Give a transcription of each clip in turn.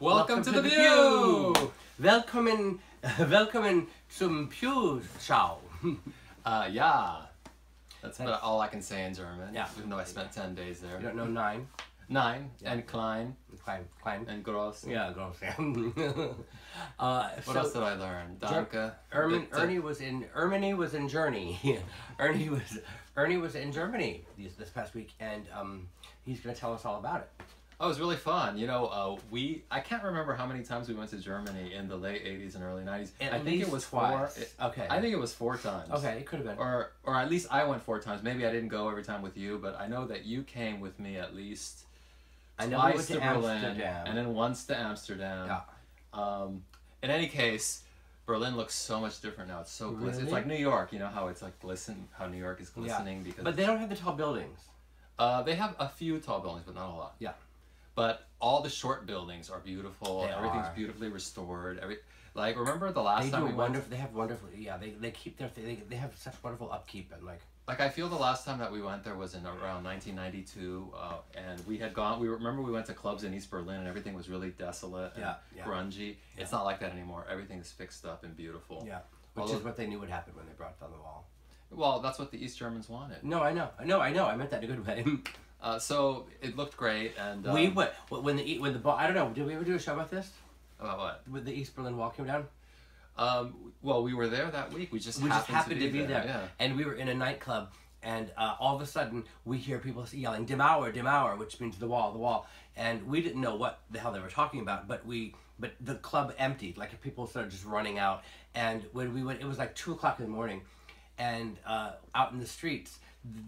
Welcome to the Peeew! Welcome zum Peeew-Schau. Yeah. That's about all I can say in German. Yeah. Even though I spent 10 days there. You don't know nine? Nine. Yeah. And klein. Klein. And gross. Yeah, gross. Yeah. What else did I learn? Danke. Ernie was in Germany. Ernie was in Germany this past week, and he's going to tell us all about it. Oh, it was really fun. You know, I can't remember how many times we went to Germany in the late 80s and early 90s. I think it was twice. Okay. I think it was 4 times. Okay, it could have been. Or at least I went 4 times. Maybe I didn't go every time with you, but I know that you came with me at least twice to Berlin, and then once to Amsterdam. Yeah. In any case, Berlin looks so much different now. It's so glistening. Really? It's like New York. You know how it's like how New York is glistening because. But they don't have the tall buildings. They have a few tall buildings, but not a lot. Yeah. But all the short buildings are beautiful. Everything's beautifully restored. Like remember the last time we went. They have wonderful. Yeah, they keep they have such wonderful upkeep and like. Like I feel the last time that we went there was in around 1992, and we had gone. Remember we went to clubs in East Berlin and everything was really desolate and grungy. Yeah. It's not like that anymore. Everything is fixed up and beautiful. Yeah, which is what they knew would happen when they brought down the wall. Well, that's what the East Germans wanted. No, I know. I meant that in a good way. So it looked great, and we went when the ball. I don't know. Did we ever do a show about this? About what? When the East Berlin wall came down. Well, we were there that week. We just happened to be there. Yeah. And we were in a nightclub, and all of a sudden we hear people yelling "Die Mauer," which means the wall, the wall. And we didn't know what the hell they were talking about, but the club emptied. Like people started just running out. And when we went, it was like 2 o'clock in the morning, and out in the streets.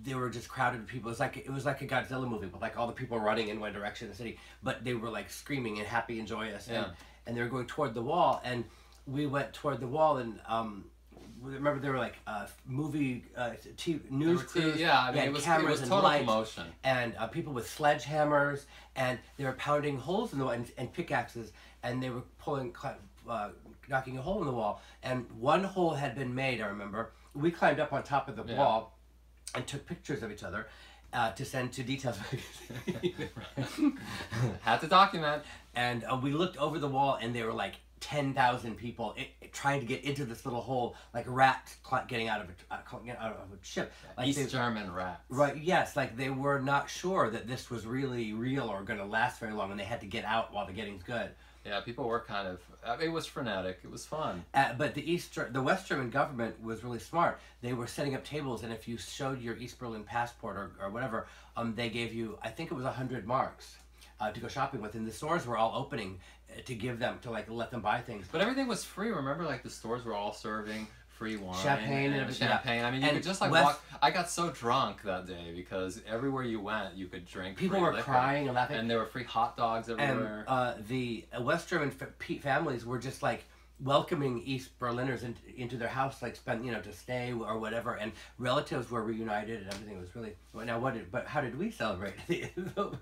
They were just crowded with people. It was like a Godzilla movie, but like all the people running in one direction in the city. But they were like screaming and happy and joyous, and they were going toward the wall. And we went toward the wall, and remember there were like movie news crews. Yeah, I mean, it was total commotion. And people with sledgehammers, and they were pounding holes in the wall and pickaxes, and they were knocking a hole in the wall. And one hole had been made. I remember we climbed up on top of the wall. And took pictures of each other to send to Details magazine. Had to document. And we looked over the wall, and there were like 10,000 people trying to get into this little hole, like rats getting out of a ship. Like East German rats. Right, yes. Like they were not sure that this was really real or going to last very long, and they had to get out while the getting's good. Yeah, people were kind of. It was frenetic. It was fun. But the West German government was really smart. They were setting up tables, and if you showed your East Berlin passport or whatever, they gave you, I think it was 100 marks to go shopping with. And the stores were all opening to let them buy things. But everything was free. Remember, like the stores were all serving free wine, champagne, and champagne. Yeah. I mean, you could just like walk. I got so drunk that day because everywhere you went, you could drink. People were crying and laughing, and there were free hot dogs everywhere. And the West German families were just like welcoming East Berliners into their house, like to stay or whatever. And relatives were reunited, and everything was really. Now, but how did we celebrate? Oh,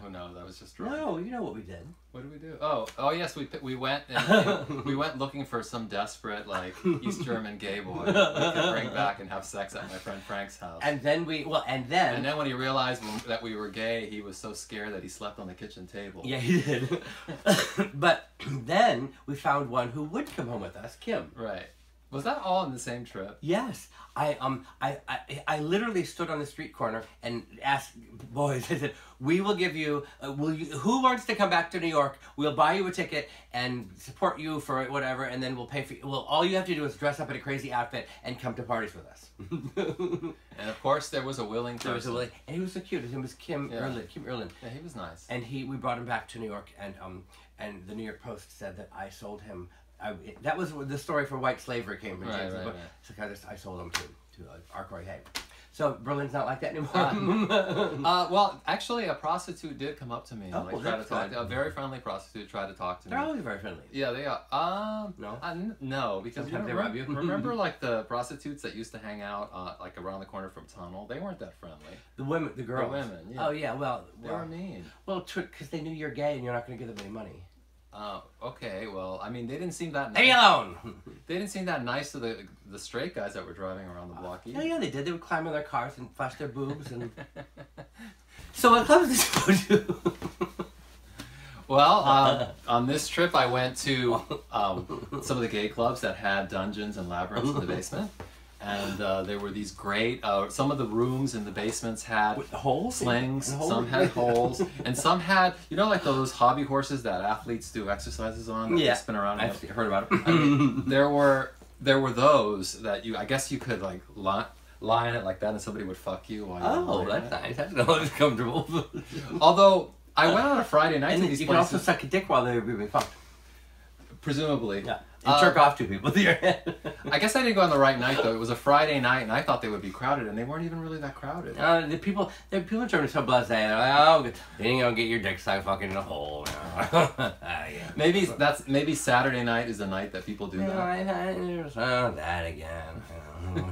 who knows? I was just drunk. No, you know what we did. What did we do? Oh yes, we went and we went looking for some desperate like East German gay boy we could bring back and have sex at my friend Frank's house. And then and then when he realized that we were gay, he was so scared that he slept on the kitchen table. Yeah, he did. But then we found one who would come home with us, Kim. Right. Was that all in the same trip? Yes. I literally stood on the street corner and asked boys, I said, we will give you, who wants to come back to New York? We'll buy you a ticket and support you for whatever, and then we'll pay for you. Well, all you have to do is dress up in a crazy outfit and come to parties with us. And of course, there was a willing person. And he was so cute. His name was Kim Erlin. Yeah, he was nice. And we brought him back to New York, and the New York Post said that I sold him. That was the story for white slavery came from James' book. So I sold him to Arkwright Hay. So Berlin's not like that anymore. Well, actually, a prostitute did come up to me. A very friendly prostitute tried to talk to me. They're always very friendly. Yeah, they are. No, because sometimes they rob you. Remember, like the prostitutes that used to hang out like around the corner from Tunnel? They weren't that friendly. The women, the girls. The women. Yeah. Oh yeah, well they were mean. Well, because they knew you're gay and you're not going to give them any money. Okay, well, I mean, they didn't seem that nice. Leave me alone! They didn't seem that nice to the straight guys that were driving around the block either. Yeah, they did. They would climb in their cars and flash their boobs and... So what clubs did you go to? Well, on this trip, I went to some of the gay clubs that had dungeons and labyrinths in the basement. And there were these great, some of the rooms in the basements had with holes? Slings, some had holes, and some had, you know, like those hobby horses that athletes do exercises on, that they spin around. I've heard about it. I mean, there were those that I guess you could like lie in it like that and somebody would fuck you while you're that's nice. That's always comfortable. Although, I went on a Friday night to these places. You can also suck a dick while they were being fucked. Presumably. Yeah. And jerk off to people with your head. I guess I didn't go on the right night though. It was a Friday night, and I thought they would be crowded, and they weren't even really that crowded. The people in Germany are so blasé. They're like, oh, you ain't gonna get your dick sucked fucking in a hole. Maybe Saturday night is the night that people do that. That again.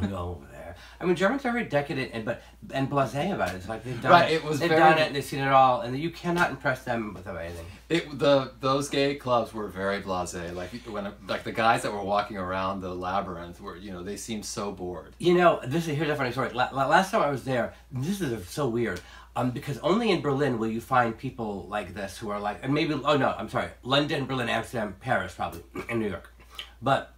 Go over there. I mean, Germans are very decadent and blasé about it. It's like they've done it. They've done it. And they've seen it all, and you cannot impress them with anything. Those gay clubs were very blasé. Like the guys that were walking around the labyrinth were, you know, they seemed so bored. You know, here's a funny story. Last time I was there, this is so weird. Because only in Berlin will you find people like this who are like, and maybe, oh no, I'm sorry, London, Berlin, Amsterdam, Paris, probably, and New York. But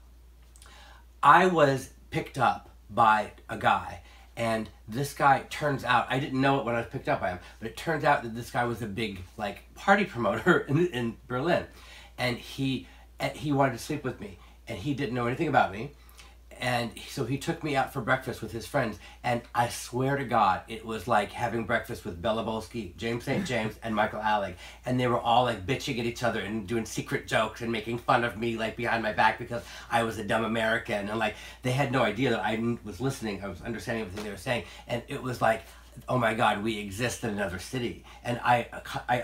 I was picked up by a guy, and this guy, turns out, I didn't know it when I was picked up by him, but it turns out that this guy was a big, like, party promoter in Berlin. And he wanted to sleep with me, and he didn't know anything about me. And so he took me out for breakfast with his friends, and I swear to God, it was like having breakfast with Bela Volsky, James St. James, and Michael Alig. And they were all like bitching at each other and doing secret jokes and making fun of me like behind my back because I was a dumb American. And like, they had no idea that I was listening, I was understanding everything they were saying. And it was like, oh my God, we exist in another city. And I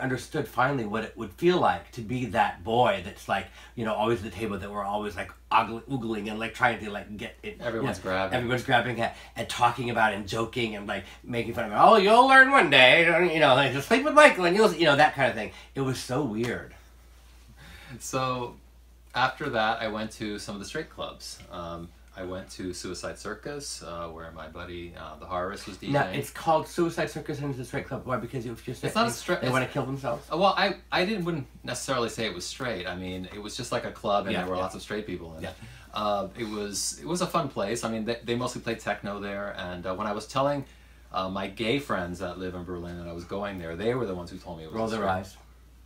understood finally what it would feel like to be that boy that's like, you know, always at the table, that we're always like oogling and like trying to like get it. Everyone's grabbing. Everyone's grabbing it and talking about it and joking and like making fun of it. Oh, you'll learn one day, you know, like just sleep with Michael and you'll, you know, that kind of thing. It was so weird. So after that, I went to some of the straight clubs. I went to Suicide Circus, where my buddy, the Harvest, was DJing. Now, it's called Suicide Circus and it's a straight club. Why? Because it was just... It's not straight. They want to kill themselves? Well, I wouldn't necessarily say it was straight. I mean, it was just like a club, and there were lots of straight people in it. It was a fun place. I mean, they mostly played techno there, and when I was telling my gay friends that live in Berlin that I was going there, they were the ones who told me it was roll their eyes.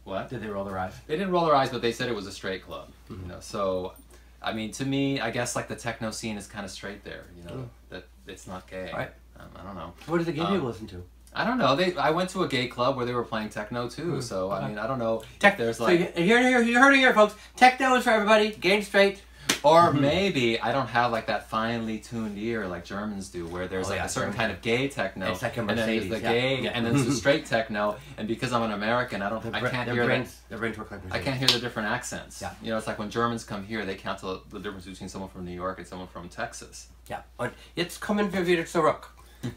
What? Did they roll their eyes? They didn't roll their eyes, but they said it was a straight club. You know, so... I mean, to me, I guess like the techno scene is kind of straight there, you know, that it's not gay. Right. I don't know. What do the gay people listen to? I don't know. I went to a gay club where they were playing techno too, so I mean, I don't know. There's like... So you heard it here, folks. Techno is for everybody, gay and straight. Or maybe I don't have like that finely tuned ear like Germans do, where there's like a certain kind of gay techno, it's like a and then there's the gay, and then there's the straight techno, and because I'm an American, I can't hear their brains work like I can't hear the different accents. Yeah. You know, it's like when Germans come here, they can't tell the difference between someone from New York and someone from Texas. Yeah, and it's kommen wir wieder zurück.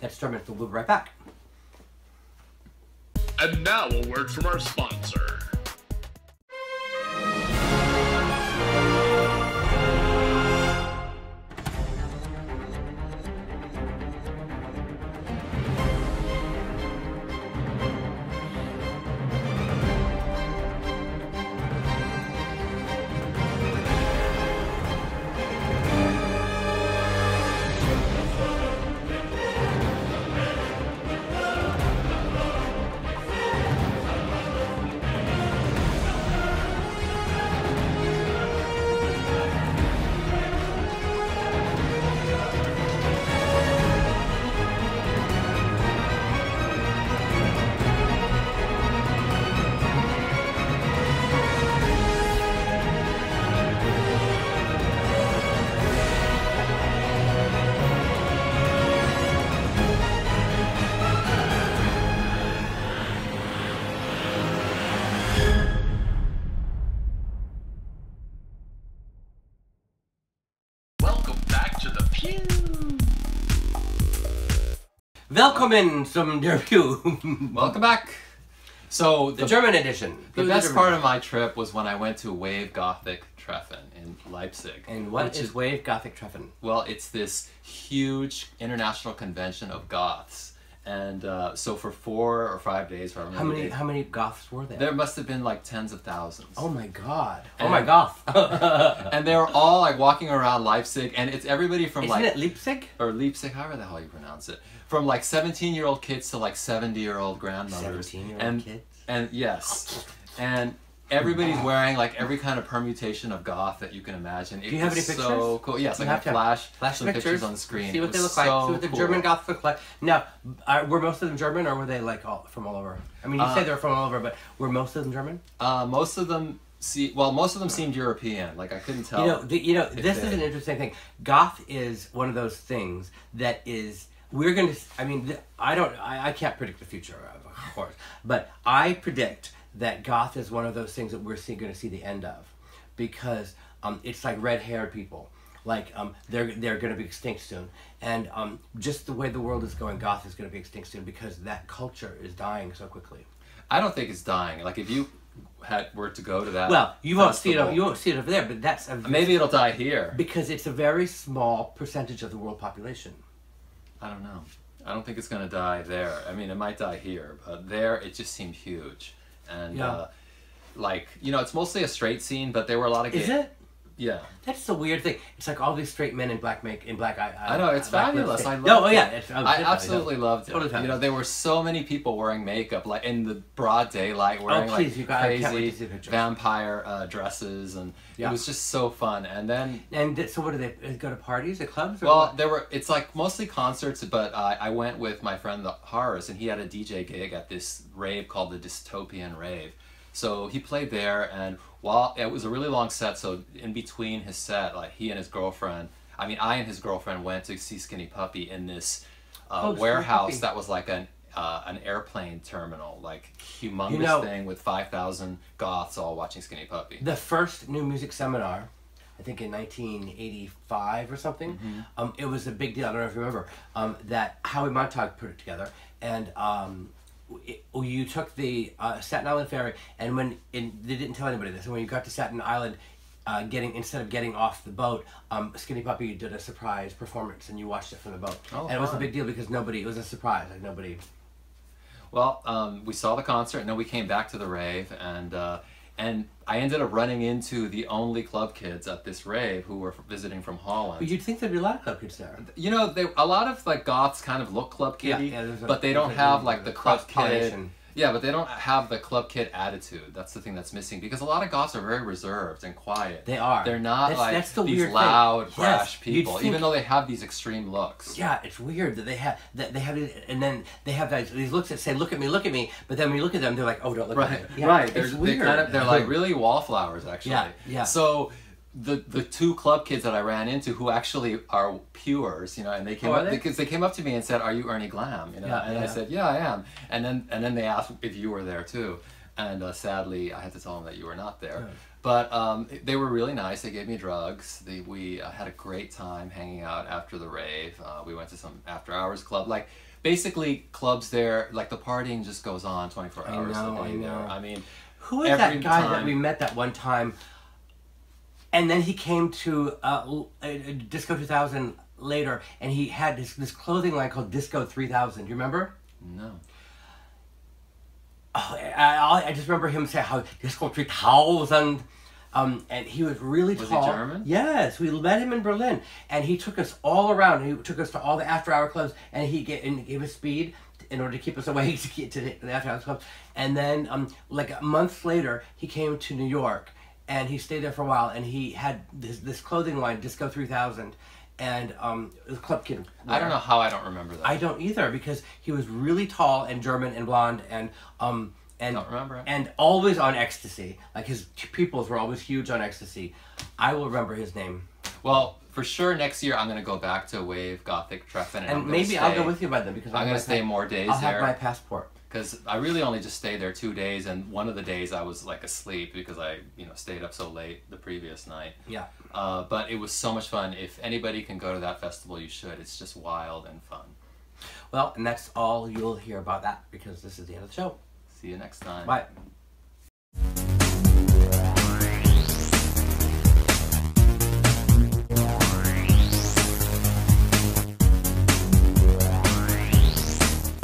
That's German. So we'll be right back. And now a word from our sponsor. Willkommen zum Peeew. Welcome back. So the German edition. The best part of my trip was when I went to Wave Gotik Treffen in Leipzig. And what is Wave Gotik Treffen? Well, it's this huge international convention of goths. And so for 4 or 5 days, how many goths were there? There must have been like tens of thousands. Oh my god! Oh my goth! And they were all like walking around Leipzig, and it's everybody from Isn't it Leipzig or Leipzig, however the hell you pronounce it, from like 17-year-old kids to like 70-year-old grandmothers. 17-year-old kids. And yes, and everybody's wearing like every kind of permutation of goth that you can imagine. Do you have any pictures? So cool. Yes, I can flash some pictures on the screen. See what they look like. See what the German goths look like. Now, were most of them German, or were they like from all over? I mean, you say they're from all over, but were most of them German? Most of them seemed European. Like I couldn't tell. This is an interesting thing. Goth is one of those things that is. We're going to. I mean, I can't predict the future, of course, but I predict that goth is one of those things that we're going to see the end of, because it's like red-haired people, like they're going to be extinct soon, and just the way the world is going, goth is going to be extinct soon because that culture is dying so quickly. I don't think it's dying. Like if you were to go to that, well, you won't see it. You won't see it over there, but that's maybe it'll die here because it's a very small percentage of the world population. I don't know. I don't think it's going to die there. I mean, it might die here, but there it just seemed huge. And it's mostly a straight scene, but there were a lot of gay. Is it? Yeah. That's the weird thing. It's like all these straight men in black I know, it's fabulous. I loved it. I absolutely loved it. There were so many people wearing makeup, like in the broad daylight, wearing crazy vampire dresses, and it was just so fun. And then so what do they go to parties at clubs? Or well, it's like mostly concerts, but I went with my friend Horace, and he had a DJ gig at this rave called the Dystopian Rave. So he played there, and while it was a really long set, so in between his set, like I and his girlfriend went to see Skinny Puppy in this warehouse that was like an airplane terminal, like humongous thing with 5,000 goths all watching Skinny Puppy. The first new music seminar, I think in 1985 or something, it was a big deal. I don't know if you remember, that Howie Montag put it together, and you took the Staten Island ferry, and they didn't tell anybody this, and when you got to Staten Island, instead of getting off the boat, Skinny Puppy did a surprise performance, and you watched it from the boat. And it was a big deal because it was a surprise, like nobody. Well, we saw the concert, and then we came back to the rave, and I ended up running into the only club kids at this rave who were visiting from Holland. But you'd think there'd be a lot of club kids there. A lot of like goths kind of look club kiddie, but they don't have like the club kid. Yeah, but they don't have the club kid attitude. That's the thing that's missing, because a lot of goths are very reserved and quiet. They are. They're not these loud, brash people, even though they have these extreme looks. Yeah, it's weird that they have and then they have these looks that say "look at me," but then when you look at them, they're like, "Oh, don't look at me." Yeah, right. It's weird. They're like really wallflowers, actually. Yeah. So the two club kids that I ran into, who actually are Peewers, and they came up because they came up to me and said, "Are you Ernie Glam?" I said, "Yeah, I am." And then they asked if you were there too, and sadly I had to tell them that you were not there. Yeah. But they were really nice. They gave me drugs. We had a great time hanging out after the rave. We went to some after hours club, like basically clubs there. Like the partying just goes on 24 hours a day there. I mean, who is that guy that we met that one time? And then he came to Disco 2000 later, and he had this clothing line called Disco 3000. Do you remember? No. Oh, I just remember him saying how Disco 3000, and he was really tall. Was he German? Yes, we met him in Berlin, and he took us all around. He took us to all the after-hour clubs, and he gave us speed in order to keep us away to get to the after-hour clubs. And then, like months later, he came to New York. And he stayed there for a while, and he had this clothing line, Disco 3000, and the club kid. I don't know how I don't remember that. I don't either, because he was really tall and German and blonde and don't remember him. And always on ecstasy. Like his pupils were always huge on ecstasy. I will remember his name. Well, for sure next year I'm going to go back to Wave Gotik Treffen, and maybe I'll go with you by then, because I'm going to stay more days there. I'll have my passport. Because I really only just stayed there 2 days, and one of the days I was like asleep because I stayed up so late the previous night. Yeah. But it was so much fun. If anybody can go to that festival, you should. It's just wild and fun. Well, and that's all you'll hear about that, because this is the end of the show. See you next time. Bye.